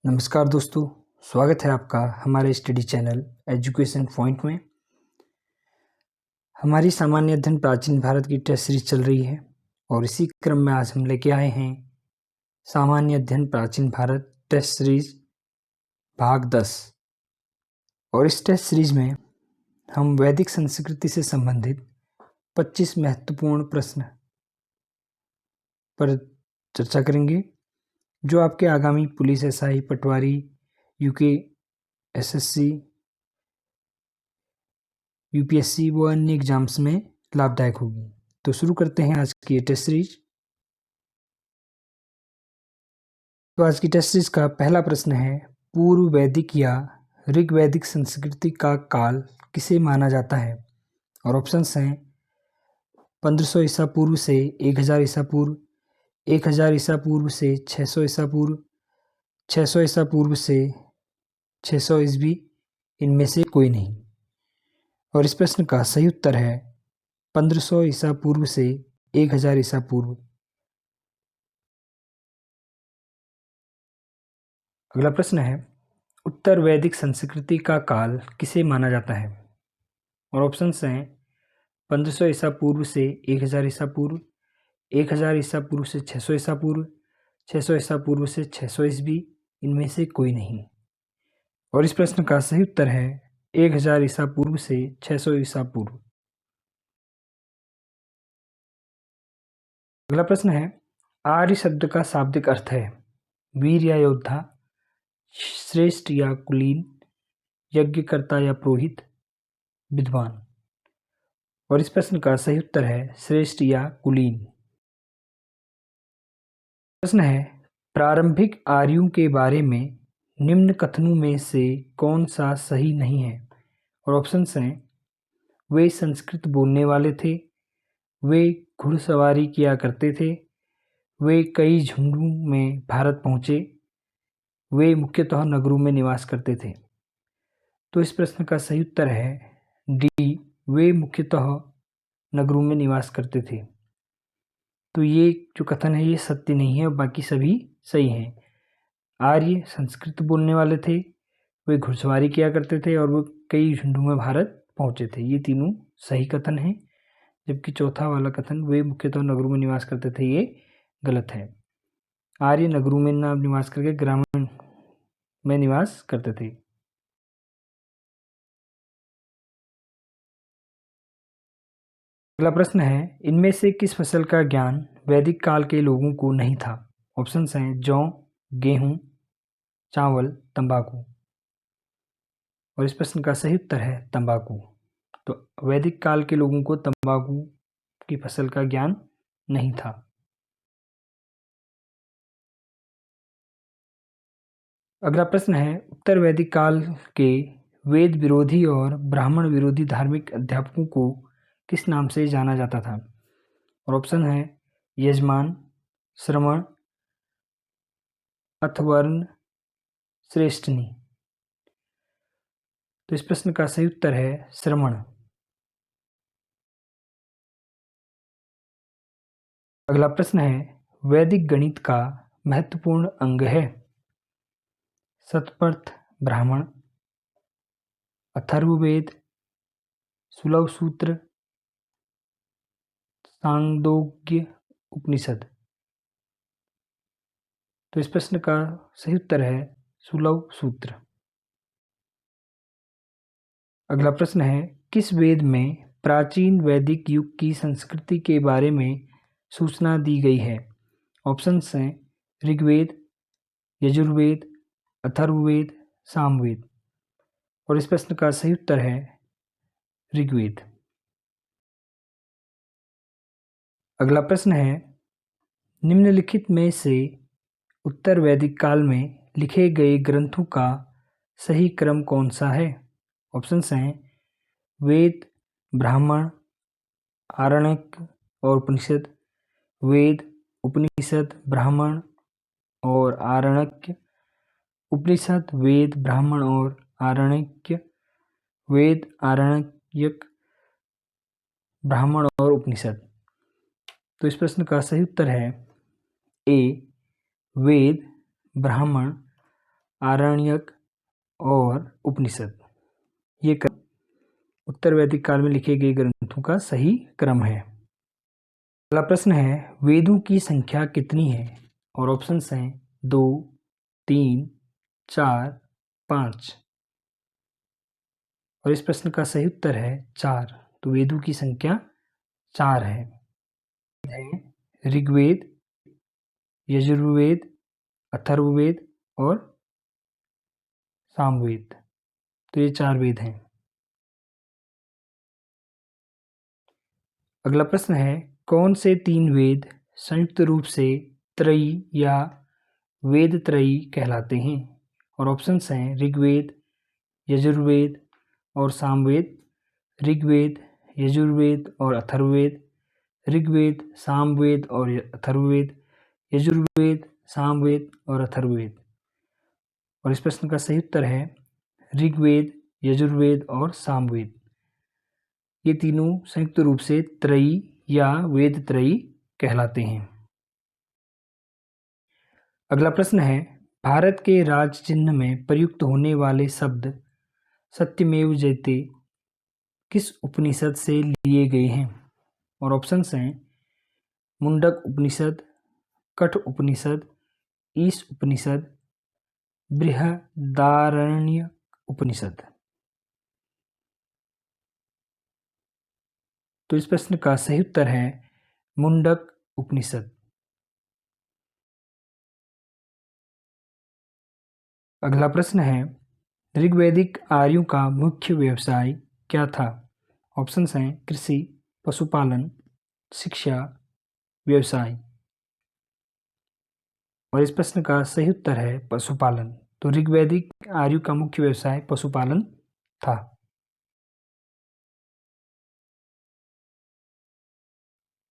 नमस्कार दोस्तों, स्वागत है आपका हमारे स्टडी चैनल एजुकेशन पॉइंट में। हमारी सामान्य अध्ययन प्राचीन भारत की टेस्ट सीरीज चल रही है और इसी क्रम में आज हम लेके आए हैं सामान्य अध्ययन प्राचीन भारत टेस्ट सीरीज भाग 10। और इस टेस्ट सीरीज में हम वैदिक संस्कृति से संबंधित 25 महत्वपूर्ण प्रश्न पर चर्चा करेंगे, जो आपके आगामी पुलिस, एसआई, पटवारी, यूके, एसएससी, यूपीएससी व अन्य एग्जाम्स में लाभदायक होगी। तो शुरू करते हैं आज की टेस्ट सीरीज। तो आज की टेस्ट सीरीज का पहला प्रश्न है, पूर्व वैदिक या ऋग्वैदिक संस्कृति का काल किसे माना जाता है? और ऑप्शंस हैं 1500 ईसा पूर्व से 1000 ईसा पूर्व, 1000 ईसा पूर्व से 600 ईसा पूर्व, 600 ईसा पूर्व से 600 ईस्वी, इनमें से कोई नहीं। और इस प्रश्न का सही उत्तर है 1500 ईसा पूर्व से 1000 ईसा पूर्व। अगला प्रश्न है, उत्तर वैदिक संस्कृति का काल किसे माना जाता है? और ऑप्शंस हैं 1500 ईसा पूर्व से 1000 ईसा पूर्व, 1000 ईसा पूर्व से 600 ईसा पूर्व, 600 ईसा पूर्व से 600 ईस्वी, इनमें से कोई नहीं। और इस प्रश्न का सही उत्तर है 1000 ईसा पूर्व से 600 ईसा पूर्व। अगला प्रश्न है, आर्य शब्द का शाब्दिक अर्थ है वीर या योद्धा, श्रेष्ठ या कुलीन, यज्ञकर्ता या पुरोहित, विद्वान। और इस प्रश्न का सही उत्तर है श्रेष्ठ या कुलीन। प्रश्न है, प्रारंभिक आर्यों के बारे में निम्न कथनों में से कौन सा सही नहीं है? और ऑप्शंस हैं, वे संस्कृत बोलने वाले थे, वे घुड़सवारी किया करते थे, वे कई झुंडों में भारत पहुँचे, वे मुख्यतः नगरों में निवास करते थे। तो इस प्रश्न का सही उत्तर है डी, वे मुख्यतः नगरों में निवास करते थे। तो ये जो कथन है ये सत्य नहीं है और बाकी सभी सही हैं। आर्य संस्कृत बोलने वाले थे, वे घुड़सवारी किया करते थे और वो कई झुंडों में भारत पहुंचे थे, ये तीनों सही कथन हैं। जबकि चौथा वाला कथन, वे मुख्यतः नगरों में निवास करते थे, ये गलत है। आर्य नगरों में ना निवास करके ग्रामीण में निवास करते थे। अगला प्रश्न है, इनमें से किस फसल का ज्ञान वैदिक काल के लोगों को नहीं था? ऑप्शंस हैं जौ, गेहूं, चावल, तंबाकू। और इस प्रश्न का सही उत्तर है तंबाकू। तो वैदिक काल के लोगों को तंबाकू की फसल का ज्ञान नहीं था। अगला प्रश्न है, उत्तर वैदिक काल के वेद विरोधी और ब्राह्मण विरोधी धार्मिक अध्यापकों को किस नाम से जाना जाता था? और ऑप्शन है यजमान, श्रमण, अथर्वण, श्रेष्ठनी। तो इस प्रश्न का सही उत्तर है श्रमण। अगला प्रश्न है, वैदिक गणित का महत्वपूर्ण अंग है शतपथ ब्राह्मण, अथर्ववेद, सुलभ सूत्र, छांदोग्य उपनिषद। तो इस प्रश्न का सही उत्तर है सुलभ सूत्र। अगला प्रश्न है, किस वेद में प्राचीन वैदिक युग की संस्कृति के बारे में सूचना दी गई है? ऑप्शंस हैं ऋग्वेद, यजुर्वेद, अथर्ववेद, सामवेद। और इस प्रश्न का सही उत्तर है ऋग्वेद। अगला प्रश्न है, निम्नलिखित में से उत्तर वैदिक काल में लिखे गए ग्रंथों का सही क्रम कौन सा है? ऑप्शंस हैं वेद, ब्राह्मण, आरण्यक और उपनिषद, वेद, उपनिषद, ब्राह्मण और आरण्यक, उपनिषद, वेद, ब्राह्मण और आरण्यक, वेद, आरण्यक, ब्राह्मण और उपनिषद। तो इस प्रश्न का सही उत्तर है ए, वेद, ब्राह्मण, आरण्यक और उपनिषद। ये क्रम उत्तर वैदिक काल में लिखे गए ग्रंथों का सही क्रम है। अगला प्रश्न है, वेदों की संख्या कितनी है? और ऑप्शंस हैं 2, 3, 4, 5। और इस प्रश्न का सही उत्तर है 4। तो वेदों की संख्या 4 है। ऋग्वेद, यजुर्वेद, अथर्ववेद और सामवेद। तो ये 4 वेद हैं। अगला प्रश्न है, कौन से 3 वेद संयुक्त रूप से त्रयी या वेद त्रयी कहलाते हैं? और ऑप्शंस हैं ऋग्वेद, यजुर्वेद और सामवेद, ऋग्वेद, यजुर्वेद और अथर्ववेद, ऋग्वेद, सामवेद और अथर्ववेद, यजुर्वेद, सामवेद और अथर्ववेद। और इस प्रश्न का सही उत्तर है ऋग्वेद, यजुर्वेद और सामवेद। ये तीनों संयुक्त रूप से त्रयी या वेद त्रयी कहलाते हैं। अगला प्रश्न है, भारत के राज चिन्ह में प्रयुक्त होने वाले शब्द सत्यमेव जयते किस उपनिषद से लिए गए हैं? और ऑप्शंस हैं मुंडक उपनिषद, कठ उपनिषद, ईश उपनिषद, बृहदारण्यक उपनिषद। तो इस प्रश्न का सही उत्तर है मुंडक उपनिषद। अगला प्रश्न है, ऋग्वैदिक आर्यों का मुख्य व्यवसाय क्या था? ऑप्शंस हैं कृषि, पशुपालन, शिक्षा, व्यवसाय। और इस प्रश्न का सही उत्तर है पशुपालन। तो ऋग्वैदिक आर्यों का मुख्य व्यवसाय पशुपालन था।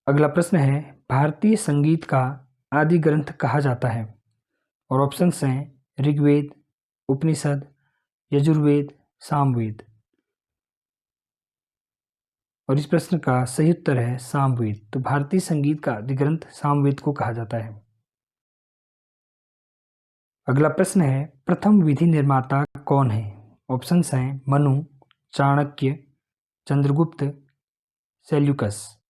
अगला प्रश्न है, भारतीय संगीत का आदि ग्रंथ कहा जाता है? और ऑप्शंस हैं ऋग्वेद, उपनिषद, यजुर्वेद, सामवेद। और इस प्रश्न का सही उत्तर है सामवेद। तो भारतीय संगीत का आदि ग्रंथ सामवेद को कहा जाता है। अगला प्रश्न है, प्रथम विधि निर्माता कौन है? ऑप्शंस हैं मनु, चाणक्य, चंद्रगुप्त, सेल्यूकस।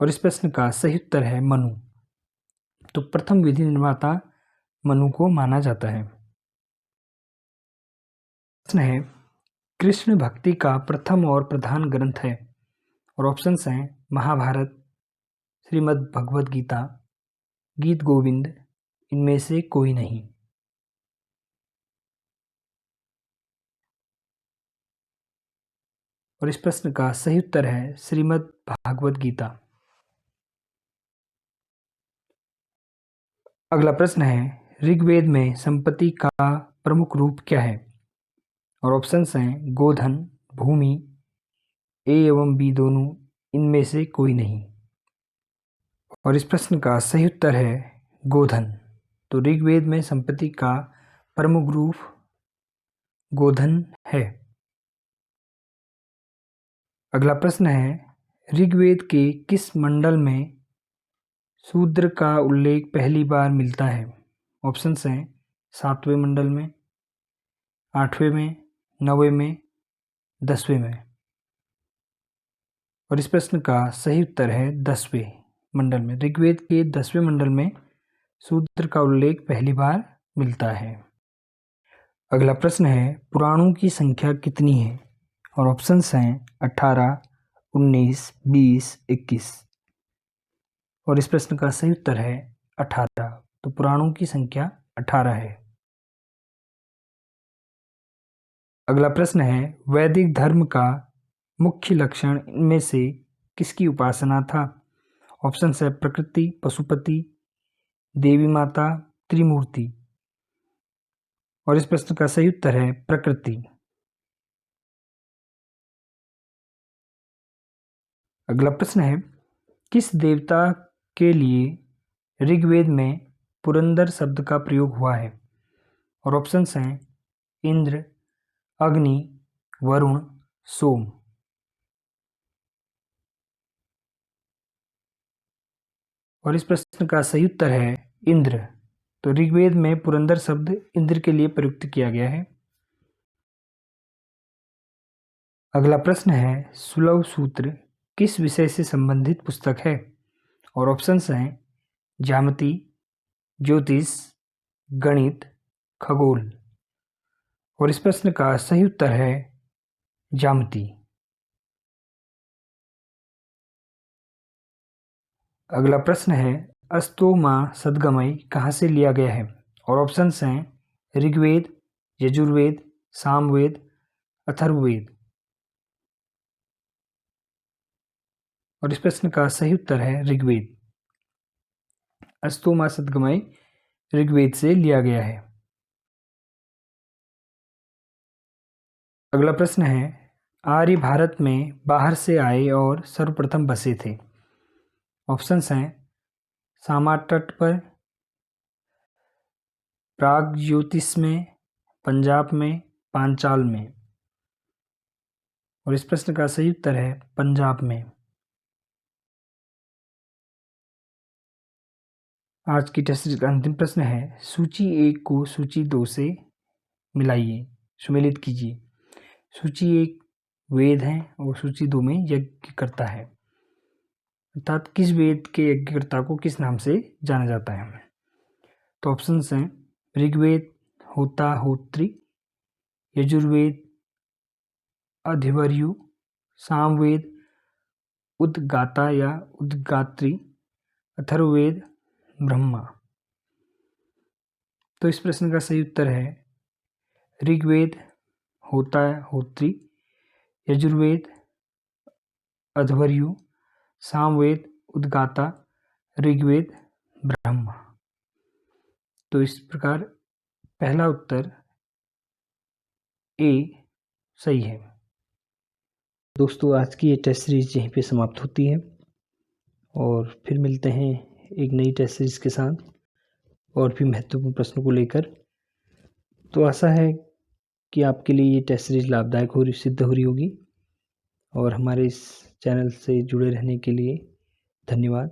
और इस प्रश्न का सही उत्तर है मनु। तो प्रथम विधि निर्माता मनु को माना जाता है। प्रश्न है, कृष्ण भक्ति का प्रथम और प्रधान ग्रंथ है? और ऑप्शंस हैं महाभारत, श्रीमद् भगवद गीता, गीत गोविंद, इनमें से कोई नहीं। और इस प्रश्न का सही उत्तर है श्रीमद् भागवत गीता। अगला प्रश्न है, ऋग्वेद में संपत्ति का प्रमुख रूप क्या है? और ऑप्शंस हैं गोधन, भूमि, ए एवं बी दोनों, इनमें से कोई नहीं। और इस प्रश्न का सही उत्तर है गोधन। तो ऋग्वेद में संपत्ति का प्रमुख रूप गोधन है। अगला प्रश्न है, ऋग्वेद के किस मंडल में शूद्र का उल्लेख पहली बार मिलता है? ऑप्शंस हैं 7वें मंडल में, 8वें में, 9वें में, 10वें में। और इस प्रश्न का सही उत्तर है 10वें मंडल में। ऋग्वेद के 10वें मंडल में शूद्र का उल्लेख पहली बार मिलता है। अगला प्रश्न है, पुराणों की संख्या कितनी है? और ऑप्शंस हैं 18, 19, 20, 21। और इस प्रश्न का सही उत्तर है 18। तो पुराणों की संख्या 18 है। अगला प्रश्न है, वैदिक धर्म का मुख्य लक्षण इनमें से किसकी उपासना था? ऑप्शन है प्रकृति, पशुपति, देवी माता, त्रिमूर्ति। और इस प्रश्न का सही उत्तर है प्रकृति। अगला प्रश्न है, किस देवता के लिए ऋग्वेद में पुरंदर शब्द का प्रयोग हुआ है? और ऑप्शंस हैं इंद्र, अग्नि, वरुण, सोम। और इस प्रश्न का सही उत्तर है इंद्र। तो ऋग्वेद में पुरंदर शब्द इंद्र के लिए प्रयुक्त किया गया है। अगला प्रश्न है, सुलभ सूत्र किस विषय से संबंधित पुस्तक है? और ऑप्शंस हैं ज्यामिति, ज्योतिष, गणित, खगोल। और इस प्रश्न का सही उत्तर है ज्यामिति। अगला प्रश्न है, अस्तो मां सद्गमय कहाँ से लिया गया है? और ऑप्शंस हैं ऋग्वेद, यजुर्वेद, सामवेद, अथर्ववेद। और इस प्रश्न का सही उत्तर है ऋग्वेद। अस्तो मां सद्गमय ऋग्वेद से लिया गया है। अगला प्रश्न है, आर्य भारत में बाहर से आए और सर्वप्रथम बसे थे। ऑप्शंस हैं सामा तट पर, प्रागज्योतिष में, पंजाब में, पांचाल में। और इस प्रश्न का सही उत्तर है पंजाब में। आज की टेस्ट सीरीज का अंतिम प्रश्न है, सूची 1 को सूची 2 से मिलाइए, सुमेलित कीजिए। सूची 1 वेद है और सूची 2 में यज्ञकर्ता है, अर्थात किस वेद के यज्ञकर्ता को किस नाम से जाना जाता है? तो ऑप्शंस हैं ऋग्वेद होता होत्री, यजुर्वेद अधिवर्यु, सामवेद उद्गाता या उद्गात्री, अथर्ववेद ब्रह्मा। तो इस प्रश्न का सही उत्तर है ऋग्वेद होता होत्री, यजुर्वेद अध्वर्यु, सामवेद उद्गाता, ऋग्वेद ब्रह्मा। तो इस प्रकार पहला उत्तर ए सही है। दोस्तों, आज की ये टेस्ट सीरीज यहीं पे समाप्त होती है और फिर मिलते हैं एक नई टेस्ट सीरीज के साथ और भी महत्वपूर्ण प्रश्नों को लेकर। तो आशा है कि आपके लिए ये टेस्ट सीरीज लाभदायक सिद्ध हो रही होगी और हमारे इस चैनल से जुड़े रहने के लिए धन्यवाद।